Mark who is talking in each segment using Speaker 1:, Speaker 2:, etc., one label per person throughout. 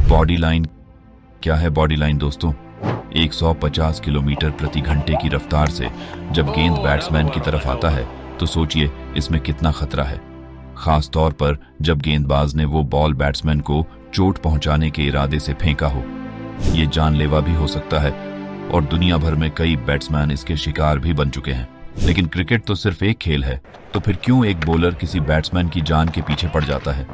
Speaker 1: Body line. क्या है body line दोस्तों? 150 किलोमीटर प्रति घंटे की रफ्तार से जब गेंद बैट्समैन की तरफ आता है तो सोचिए इसमें कितना खतरा है, खास तौर पर जब गेंदबाज ने वो बॉल बैट्समैन को चोट पहुंचाने के इरादे से फेंका हो। ये जानलेवा भी हो सकता है और दुनिया भर में कई बैट्समैन इसके शिकार भी बन चुके हैं। लेकिन क्रिकेट तो सिर्फ एक खेल है, तो फिर क्यों एक बॉलर किसी बैट्समैन की जान के पीछे पड़ जाता है?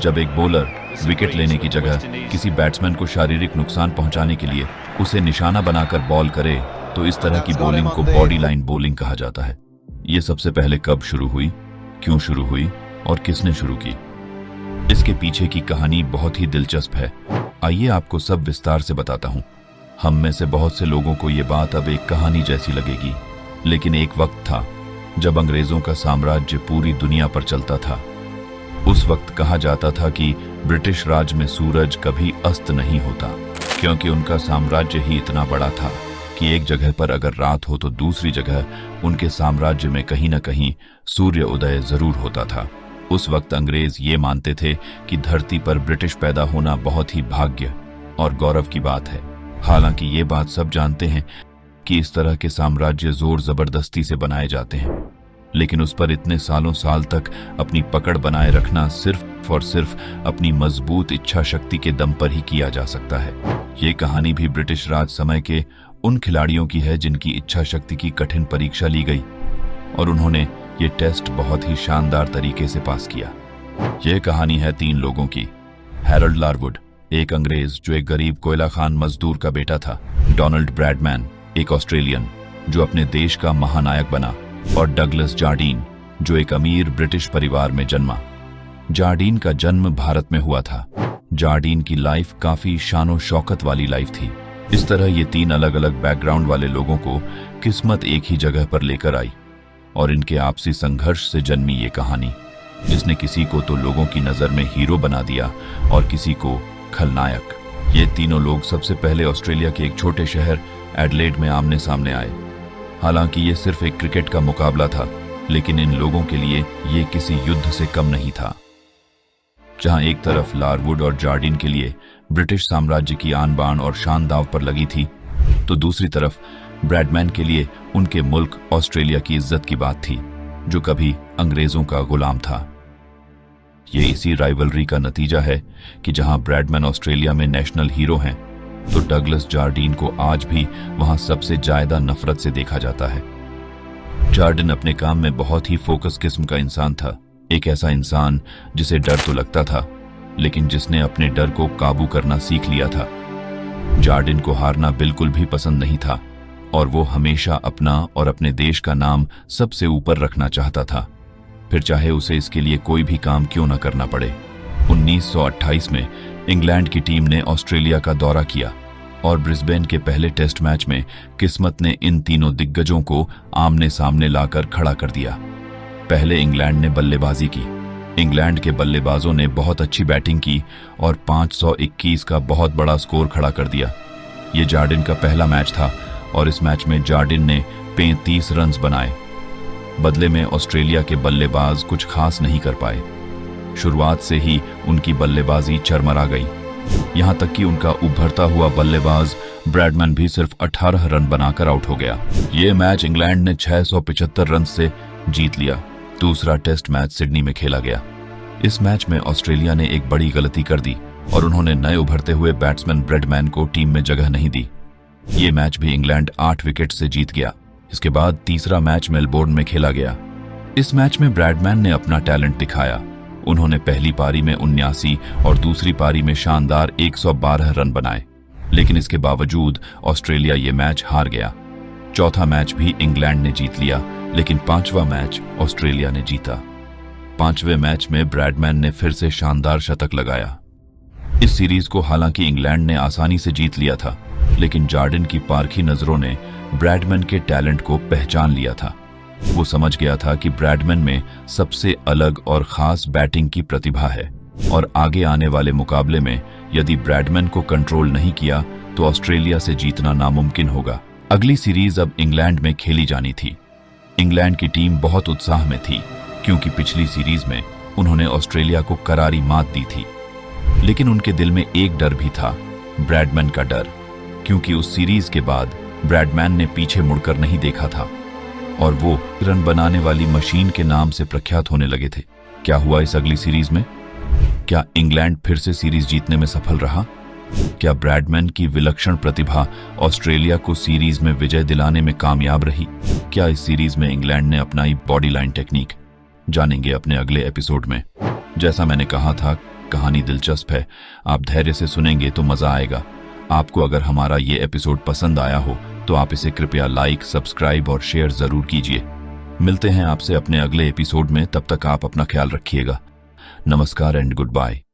Speaker 1: जब एक बॉलर विकेट लेने की जगह किसी बैट्समैन को शारीरिक नुकसान पहुंचाने के लिए उसे निशाना बनाकर बॉल करे तो इस तरह की बॉलिंग को बॉडी लाइन बॉलिंग कहा जाता है। ये सबसे पहले कब शुरू हुई, क्यों शुरू हुई और किसने शुरू की? इसके पीछे की कहानी बहुत ही दिलचस्प है। आइए आपको सब विस्तार से बताता हूँ। हम में से बहुत से लोगों को ये बात अब एक कहानी जैसी लगेगी, लेकिन एक वक्त था जब अंग्रेजों का साम्राज्य पूरी दुनिया पर चलता था। उस वक्त कहा जाता था कि ब्रिटिश राज में सूरज कभी अस्त नहीं होता, क्योंकि उनका साम्राज्य ही इतना बड़ा था कि एक जगह पर अगर रात हो तो दूसरी जगह उनके साम्राज्य में कहीं न कहीं सूर्य उदय जरूर होता था। उस वक्त अंग्रेज ये मानते थे कि धरती पर ब्रिटिश पैदा होना बहुत ही भाग्य और गौरव की बात है। हालांकि ये बात सब जानते हैं कि इस तरह के साम्राज्य जोर जबरदस्ती से बनाए जाते हैं, लेकिन उस पर इतने सालों साल तक अपनी पकड़ बनाए रखना सिर्फ और सिर्फ अपनी मजबूत इच्छा शक्ति के दम पर ही किया जा सकता है। ये कहानी भी ब्रिटिश राज समय के उन खिलाड़ियों की है जिनकी इच्छा शक्ति की कठिन परीक्षा ली गई और उन्होंने ये टेस्ट बहुत ही शानदार तरीके से पास किया। यह कहानी है 3 लोगों की। हैरोल्ड लारवुड, एक अंग्रेज जो एक गरीब कोयला खान मजदूर का बेटा था। डोनाल्ड ब्रैडमैन, एक ऑस्ट्रेलियन जो अपने देश का महानायक बना। और डगलस जार्डीन, जो एक अमीर ब्रिटिश परिवार में जन्मा। जार्डीन का जन्म भारत में हुआ था। जार्डीन की लाइफ काफी शानो शौकत वाली लाइफ थी। इस तरह ये 3 अलग अलग बैकग्राउंड वाले लोगों को किस्मत एक ही जगह पर लेकर आई और इनके आपसी संघर्ष से जन्मी ये कहानी, जिसने किसी को तो लोगों की नजर में हीरो बना दिया और किसी को खलनायक। ये तीनों लोग सबसे पहले ऑस्ट्रेलिया के एक छोटे शहर एडलेड में आमने सामने आए। हालांकि ये सिर्फ एक क्रिकेट का मुकाबला था, लेकिन इन लोगों के लिए ये किसी युद्ध से कम नहीं था। जहां एक तरफ लारवुड और जार्डीन के लिए ब्रिटिश साम्राज्य की आन बान और शान दांव पर लगी थी, तो दूसरी तरफ ब्रैडमैन के लिए उनके मुल्क ऑस्ट्रेलिया की इज्जत की बात थी, जो कभी अंग्रेजों का गुलाम था। ये इसी राइवलरी का नतीजा है कि जहां ब्रैडमैन ऑस्ट्रेलिया में नेशनल हीरो हैं, तो डगलस जार्डीन को आज भी वहां सबसे ज्यादा नफरत से देखा जाता है। जार्डीन अपने काम में बहुत ही फोकस किस्म का इंसान था, एक ऐसा इंसान जिसे डर तो लगता था, लेकिन जिसने अपने डर को काबू करना सीख लिया था। जार्डीन को हारना बिल्कुल भी पसंद नहीं था और वो हमेशा अपना और अपने देश का नाम सबसे ऊपर रखना चाहता था, फिर चाहे उसे इसके लिए कोई भी काम क्यों न करना पड़े। 1928 में इंग्लैंड की टीम ने ऑस्ट्रेलिया का दौरा किया और ब्रिस्बेन के पहले टेस्ट मैच में किस्मत ने इन तीनों दिग्गजों को आमने सामने लाकर खड़ा कर दिया। पहले इंग्लैंड ने बल्लेबाजी की। इंग्लैंड के बल्लेबाजों ने बहुत अच्छी बैटिंग की और 521 का बहुत बड़ा स्कोर खड़ा कर दिया। ये जार्डीन का पहला मैच था और इस मैच में जार्डीन ने 35 रन बनाए। बदले में ऑस्ट्रेलिया के बल्लेबाज कुछ खास नहीं कर पाए। शुरुआत से ही उनकी बल्लेबाजी चरमरा गई, यहां तक कि उनका उभरता हुआ बल्लेबाज ब्रैडमैन भी सिर्फ 18 रन बनाकर आउट हो गया। ये मैच इंग्लैंड ने 675 रन से जीत लिया। दूसरा टेस्ट मैच सिडनी में खेला गया। इस मैच में ऑस्ट्रेलिया ने एक बड़ी गलती कर दी और उन्होंने नए उभरते हुए बैट्समैन ब्रैडमैन को टीम में जगह नहीं दी। ये मैच भी इंग्लैंड 8 विकेट से जीत गया। इसके बाद तीसरा मैच मेलबोर्न में खेला गया। इस मैच में ब्रैडमैन ने अपना टैलेंट दिखाया। उन्होंने पहली पारी में 79 और दूसरी पारी में शानदार 112 रन बनाए, लेकिन इसके बावजूद ऑस्ट्रेलिया ये मैच हार गया। चौथा मैच भी इंग्लैंड ने जीत लिया, लेकिन 5वां मैच ऑस्ट्रेलिया ने जीता। 5वें मैच में ब्रैडमैन ने फिर से शानदार शतक लगाया। इस सीरीज को हालांकि इंग्लैंड ने आसानी से जीत लिया था, लेकिन जार्डीन की पारखी नजरों ने ब्रैडमैन के टैलेंट को पहचान लिया था। वो समझ गया था कि ब्रैडमैन में सबसे अलग और खास बैटिंग की प्रतिभा है और आगे आने वाले मुकाबले में यदि ब्रैडमैन को कंट्रोल नहीं किया तो ऑस्ट्रेलिया से जीतना नामुमकिन होगा। अगली सीरीज अब इंग्लैंड में खेली जानी थी। इंग्लैंड की टीम बहुत उत्साह में थी क्योंकि पिछली सीरीज में उन्होंने ऑस्ट्रेलिया को करारी मात दी थी। लेकिन उनके दिल में एक डर भी था, ब्रैडमैन का डर, क्योंकि उस सीरीज के बाद ब्रैडमैन ने पीछे मुड़कर नहीं देखा था और वो रन बनाने वाली मशीन के नाम से प्रख्यात होने लगे थे। क्या हुआ इस अगली सीरीज में? क्या इंग्लैंड फिर से सीरीज जीतने में सफल रहा? क्या ब्रैडमैन की विलक्षण प्रतिभा ऑस्ट्रेलिया को सीरीज में विजय दिलाने में कामयाब रही? क्या इस सीरीज में इंग्लैंड ने अपनाई बॉडी लाइन टेक्निक? जानेंगे अपने अगले एपिसोड में। जैसा मैंने कहा था, कहानी दिलचस्प है, आप धैर्य से सुनेंगे तो मजा आएगा। आपको अगर हमारा ये एपिसोड पसंद आया हो तो आप इसे कृपया लाइक, सब्सक्राइब और शेयर जरूर कीजिए। मिलते हैं आपसे अपने अगले एपिसोड में, तब तक आप अपना ख्याल रखिएगा। नमस्कार एंड गुड बाय।